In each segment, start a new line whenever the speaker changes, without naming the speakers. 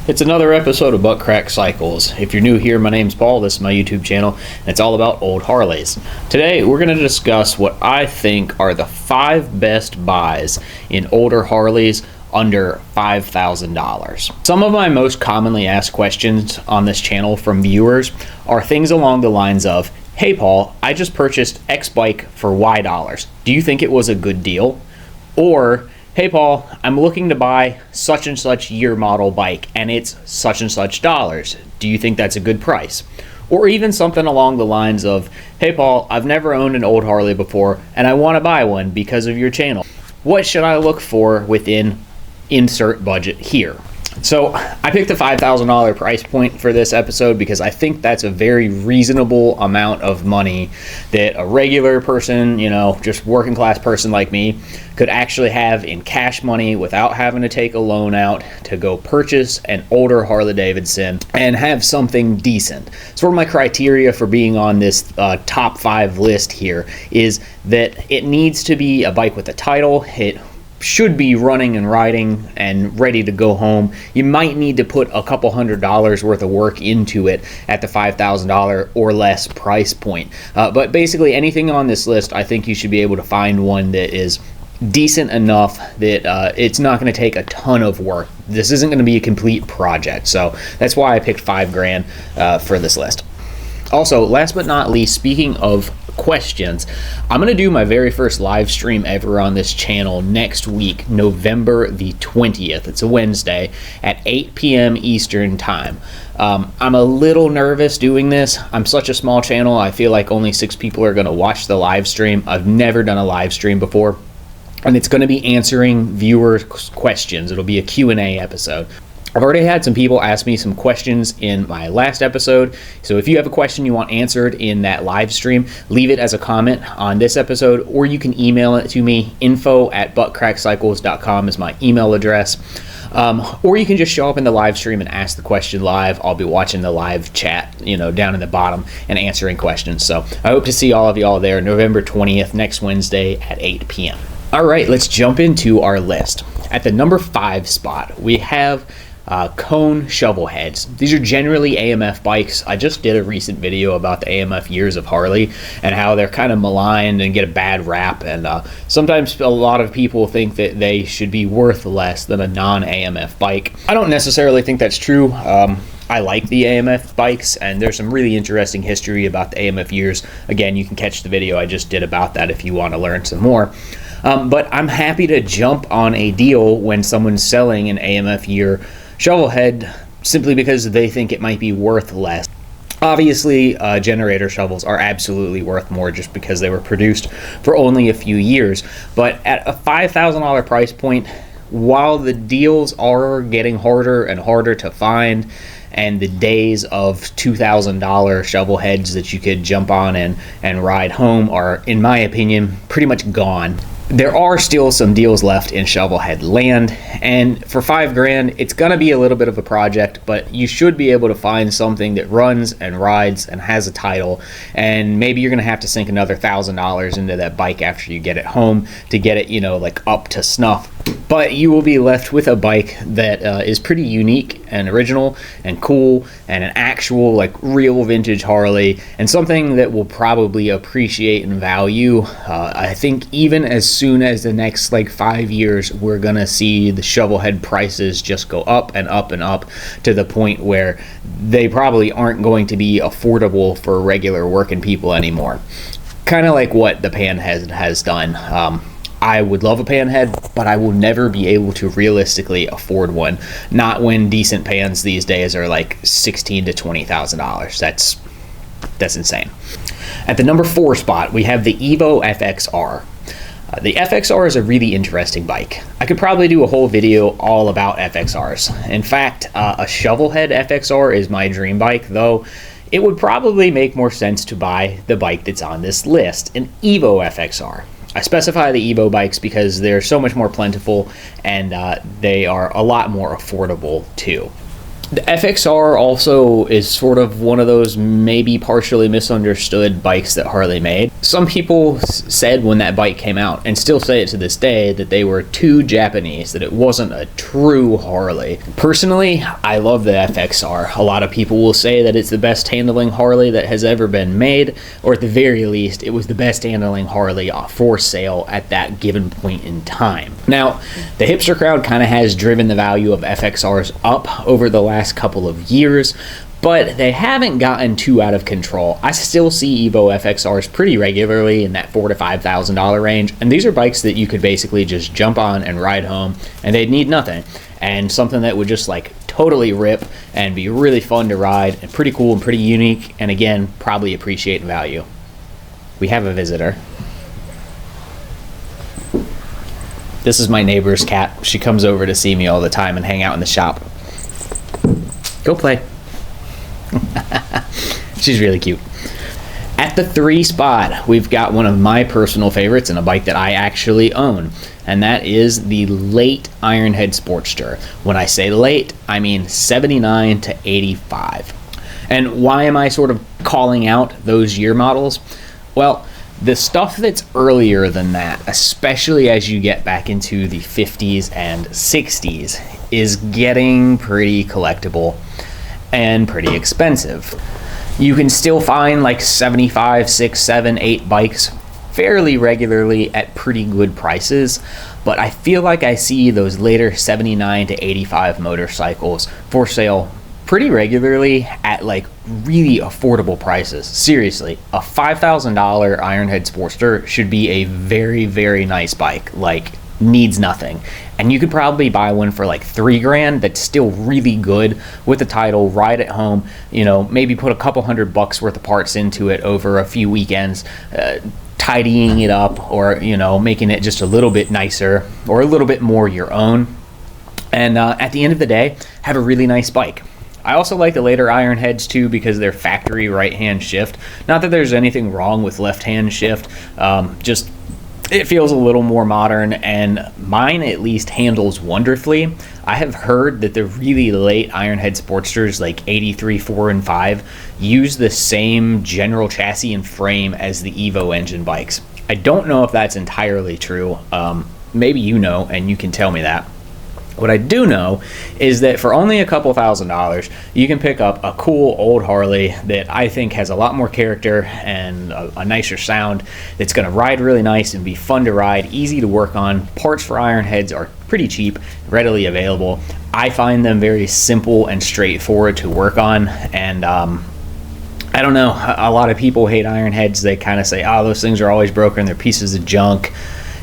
It's another episode of Butt Crack Cycles. If you're new here, my name's Paul. This is my YouTube channel, and it's all about old Harleys. Today, we're going to discuss what I think are the 5 best buys in older Harleys under $5,000. Some of my most commonly asked questions on this channel from viewers are things along the lines of, "Hey Paul, I just purchased X bike for Y dollars. Do you think it was a good deal?" Or, "Hey Paul, I'm looking to buy such and such year model bike and it's such and such dollars. Do you think that's a good price?" Or even something along the lines of, "Hey Paul, I've never owned an old Harley before and I want to buy one because of your channel. What should I look for within insert budget here?" So I picked the $5,000 price point for this episode because I think that's a very reasonable amount of money that a regular person, just working class person like me, could actually have in cash money without having to take a loan out to go purchase an older Harley Davidson and have something decent. Sort of my criteria for being on this top 5 list here is that it needs to be a bike with a title. It should be running and riding and ready to go home. You might need to put a couple $100 worth of work into it at the $5,000 or less price point. But basically anything on this list, I think you should be able to find one that is decent enough that it's not going to take a ton of work. This isn't going to be a complete project. So that's why I picked $5,000 for this list. Also, last but not least, speaking of questions, I'm going to do my very first live stream ever on this channel next week, November the 20th. It's a Wednesday at 8 p.m. Eastern time. I'm a little nervous doing this. I'm such a small channel. I feel like only 6 people are going to watch the live stream. I've never done a live stream before, and it's going to be answering viewer questions. It'll be a Q&A episode. I've already had some people ask me some questions in my last episode, so if you have a question you want answered in that live stream, leave it as a comment on this episode, or you can email it to me. info@buttcrackcycles.com is my email address. Or you can just show up in the live stream and ask the question live. I'll be watching the live chat, down in the bottom and answering questions. So I hope to see all of y'all there November 20th, next Wednesday at 8 p.m. All right, let's jump into our list. At the number 5 spot, we have cone Shovelheads. These are generally AMF bikes. I just did a recent video about the AMF years of Harley and how they're kind of maligned and get a bad rap, and sometimes a lot of people think that they should be worth less than a non-AMF bike. I don't necessarily think that's true. I like the AMF bikes, and there's some really interesting history about the AMF years. Again, you can catch the video I just did about that if you want to learn some more. But I'm happy to jump on a deal when someone's selling an AMF year Shovelhead simply because they think it might be worth less. Obviously, generator shovels are absolutely worth more just because they were produced for only a few years. But at a $5,000 price point, while the deals are getting harder and harder to find, and the days of $2,000 Shovelheads that you could jump on and ride home are, in my opinion, pretty much gone, there are still some deals left in Shovelhead land, and for $5,000, it's gonna be a little bit of a project, but you should be able to find something that runs and rides and has a title, and maybe you're gonna have to sink another $1,000 into that bike after you get it home to get it, up to snuff. But you will be left with a bike that is pretty unique and original and cool and an actual real vintage Harley, and something that will probably appreciate in value. I think even as soon as the next 5 years, we're gonna see the Shovelhead prices just go up and up and up to the point where they probably aren't going to be affordable for regular working people anymore. Kind of like what the Panhead has done. I would love a Panhead, but I will never be able to realistically afford one. Not when decent pans these days are $16,000 to $20,000. That's insane. At the number 4 spot, we have the Evo FXR. The FXR is a really interesting bike. I could probably do a whole video all about FXRs. In fact, a Shovelhead FXR is my dream bike, though it would probably make more sense to buy the bike that's on this list, an Evo FXR. I specify the Evo bikes because they're so much more plentiful and they are a lot more affordable too. The FXR also is sort of one of those maybe partially misunderstood bikes that Harley made. Some people said when that bike came out, and still say it to this day, that they were too Japanese, that it wasn't a true Harley. Personally, I love the FXR. A lot of people will say that it's the best handling Harley that has ever been made, or at the very least, it was the best handling Harley for sale at that given point in time. Now, the hipster crowd kind of has driven the value of FXRs up over the last couple of years, but they haven't gotten too out of control. I still see Evo FXRs pretty regularly in that $4,000 to $5,000 range, and these are bikes that you could basically just jump on and ride home, and they'd need nothing, and something that would just like totally rip and be really fun to ride and pretty cool and pretty unique, and again, probably appreciate value. We have a visitor. This is my neighbor's cat. She comes over to see me all the time and hang out in the shop. Go play. She's really cute. At the 3 spot, we've got one of my personal favorites and a bike that I actually own, and that is the late Ironhead Sportster. When I say late, I mean 79 to 85. And why am I sort of calling out those year models? Well, the stuff that's earlier than that, especially as you get back into the 50s and 60s, is getting pretty collectible and pretty expensive. You can still find like 75, 6, 7, 8 bikes fairly regularly at pretty good prices, but I feel like I see those later 79 to 85 motorcycles for sale pretty regularly at like really affordable prices. Seriously, a $5,000 Ironhead Sportster should be a very, very nice bike, like needs nothing. And you could probably buy one for like $3,000 that's still really good with the title, ride at home, you know, maybe put a couple $100 worth of parts into it over a few weekends, tidying it up, or, you know, making it just a little bit nicer or a little bit more your own. And at the end of the day, have a really nice bike. I also like the later Ironheads too because they're factory right-hand shift. Not that there's anything wrong with left-hand shift, just it feels a little more modern, and mine at least handles wonderfully. I have heard that the really late Ironhead Sportsters, like 83, 4, and 5, use the same general chassis and frame as the Evo engine bikes. I don't know if that's entirely true. Maybe you know, and you can tell me that. What I do know is that for only a couple $1,000s, you can pick up a cool old Harley that I think has a lot more character and a nicer sound, that's going to ride really nice and be fun to ride, easy to work on. Parts for Ironheads are pretty cheap, readily available. I find them very simple and straightforward to work on, and I don't know, a lot of people hate Ironheads. They kind of say, oh, those things are always broken, they're pieces of junk.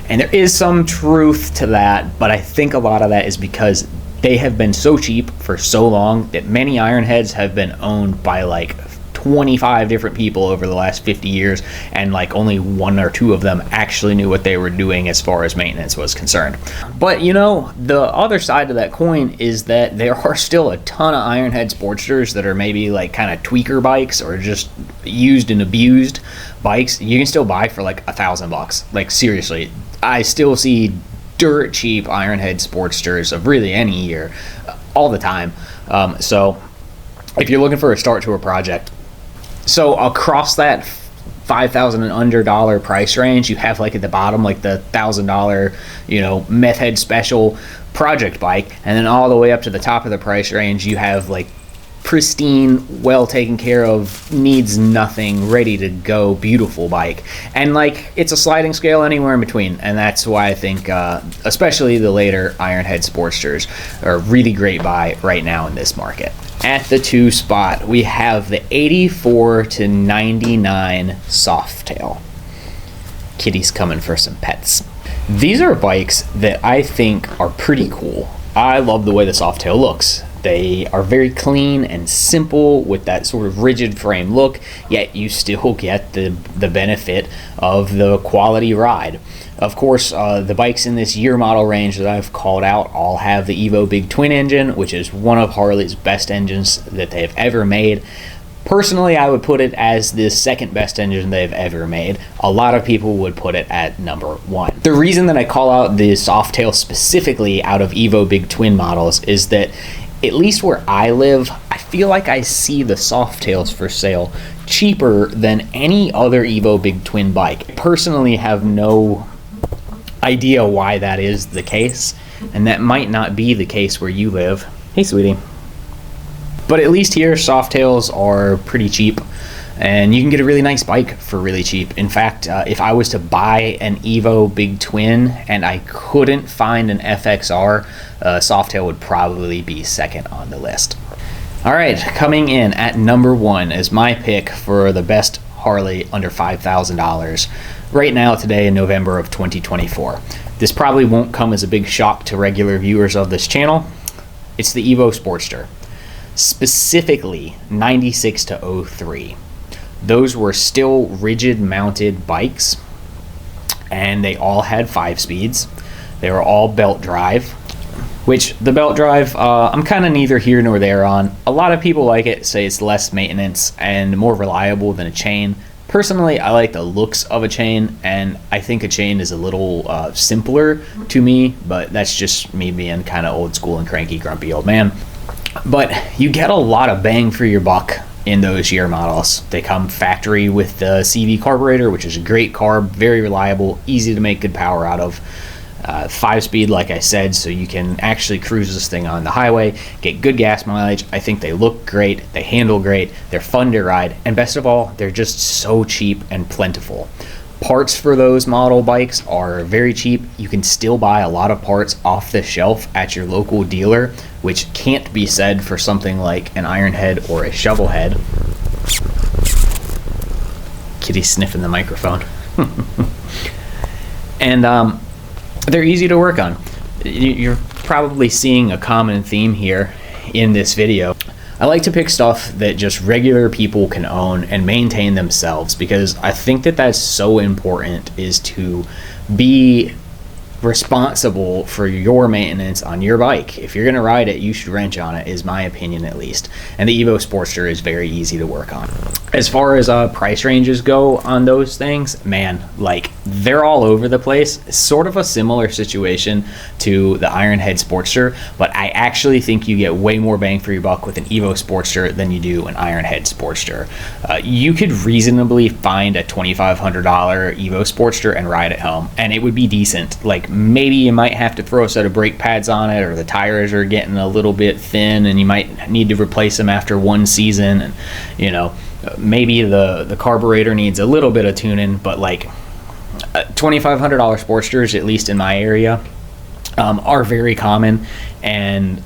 And there is some truth to that, but I think a lot of that is because they have been so cheap for so long that many Ironheads have been owned by like 25 different people over the last 50 years, and like only 1 or 2 of them actually knew what they were doing as far as maintenance was concerned. But you know, the other side of that coin is that there are still a ton of Ironhead Sportsters that are maybe like kind of tweaker bikes or just used and abused bikes. You can still buy for like $1,000. Like seriously, I still see dirt cheap Ironhead Sportsters of really any year all the time. So if you're looking for a start to a project, so across that $5,000 and under price range, you have like at the bottom like the $1,000, you know, meth head special project bike, and then all the way up to the top of the price range you have like pristine, well taken care of, needs nothing, ready to go, beautiful bike. And like it's a sliding scale anywhere in between, and that's why I think especially the later Ironhead Sportsters are a really great buy right now in this market. At the 2 spot, we have the 84 to 99 Softtail. Kitty's coming for some pets. These are bikes that I think are pretty cool. I love the way the Softtail looks. They are very clean and simple with that sort of rigid frame look, yet you still get the benefit of the quality ride. Of course, the bikes in this year model range that I've called out all have the Evo Big Twin engine, which is one of Harley's best engines that they've ever made. Personally, I would put it as the second best engine they've ever made. A lot of people would put it at number 1. The reason that I call out the Softtail specifically out of Evo Big Twin models is that at least where I live, I feel like I see the Softtails for sale cheaper than any other Evo Big Twin bike. I personally have no idea why that is the case, and that might not be the case where you live. Hey, sweetie. But at least here, Softtails are pretty cheap, and you can get a really nice bike for really cheap. In fact, if I was to buy an Evo Big Twin and I couldn't find an FXR, Softtail would probably be second on the list. All right, coming in at number 1 is my pick for the best Harley under $5,000 right now, today in November of 2024. This probably won't come as a big shock to regular viewers of this channel. It's the Evo Sportster, specifically 96 to 03. Those were still rigid mounted bikes, and they all had 5 speeds. They were all belt drive, which the belt drive, I'm kind of neither here nor there on. A lot of people like it, say it's less maintenance and more reliable than a chain. Personally, I like the looks of a chain, and I think a chain is a little simpler to me, but that's just me being kind of old school and cranky, grumpy old man. But you get a lot of bang for your buck in those year models. They come factory with the CV carburetor, which is a great carb, very reliable, easy to make good power out of. 5-speed, like I said, so you can actually cruise this thing on the highway, get good gas mileage. I think they look great, they handle great, they're fun to ride, and best of all, they're just so cheap and plentiful. Parts for those model bikes are very cheap. You can still buy a lot of parts off the shelf at your local dealer, which can't be said for something like an Ironhead or a Shovelhead. Kitty sniffing the microphone. And they're easy to work on. You're probably seeing a common theme here in this video. I like to pick stuff that just regular people can own and maintain themselves, because I think that that's so important, is to be responsible for your maintenance on your bike. If you're going to ride it, you should wrench on it, is my opinion at least. And the Evo Sportster is very easy to work on. As far as price ranges go on those things, man, like, they're all over the place. Sort of a similar situation to the Ironhead Sportster, but I actually think you get way more bang for your buck with an Evo Sportster than you do an Ironhead Sportster. You could reasonably find a $2,500 Evo Sportster and ride it home, and it would be decent. Like, maybe you might have to throw a set of brake pads on it, or the tires are getting a little bit thin and you might need to replace them after one season, and you know, maybe the carburetor needs a little bit of tuning. But like, $2,500 Sportsters, at least in my area, are very common and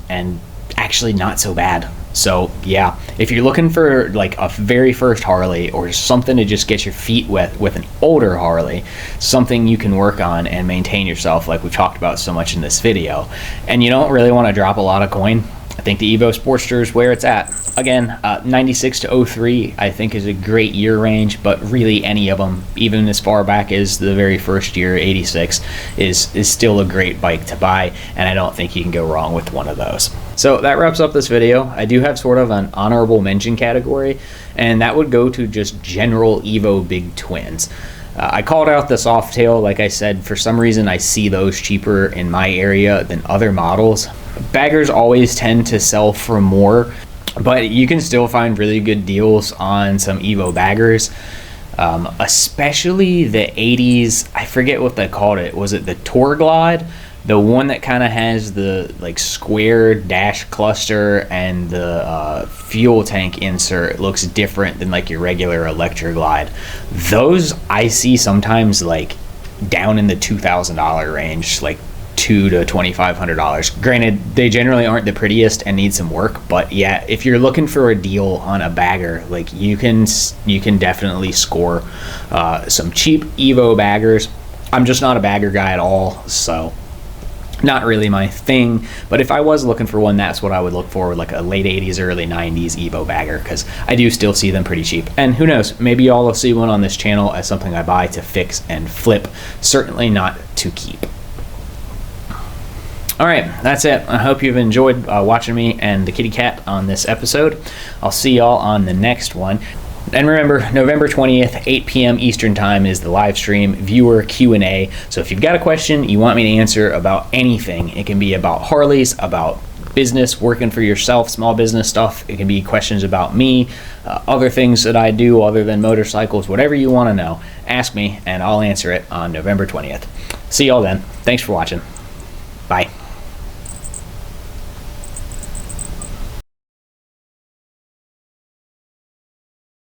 actually not so bad. So yeah, if you're looking for like a very first Harley, or something to just get your feet wet with an older Harley, something you can work on and maintain yourself, like we talked about so much in this video, and you don't really want to drop a lot of coin, I think the Evo Sportster is where it's at. Again, 96 to 03 I think is a great year range, but really any of them, even as far back as the very first year, 86, is still a great bike to buy, and I don't think you can go wrong with one of those. So that wraps up this video. I do have sort of an honorable mention category, and that would go to just general Evo Big Twins. I called out the Softtail. Like I said, for some reason I see those cheaper in my area than other models. Baggers always tend to sell for more, but you can still find really good deals on some Evo baggers, especially the 80s. I forget what they called it. Was it the Tour Glide? The one that kind of has the like square dash cluster, and the fuel tank insert looks different than like your regular Electra Glide. Those I see sometimes like down in the $2,000 range, like $2,000 to $2,500. Granted, they generally aren't the prettiest and need some work, but yeah, if you're looking for a deal on a bagger, like you can definitely score some cheap Evo baggers. I'm just not a bagger guy at all, so not really my thing. But if I was looking for one, that's what I would look for, like a late 80s, early 90s Evo bagger, because I do still see them pretty cheap. And who knows, maybe y'all will see one on this channel as something I buy to fix and flip, certainly not to keep. All right, that's it. I hope you've enjoyed watching me and the kitty cat on this episode. I'll see y'all on the next one. And remember, November 20th, 8 p.m. Eastern Time is the live stream viewer Q&A. So if you've got a question you want me to answer about anything, it can be about Harleys, about business, working for yourself, small business stuff. It can be questions about me, other things that I do other than motorcycles, whatever you want to know. Ask me and I'll answer it on November 20th. See y'all then. Thanks for watching. Bye.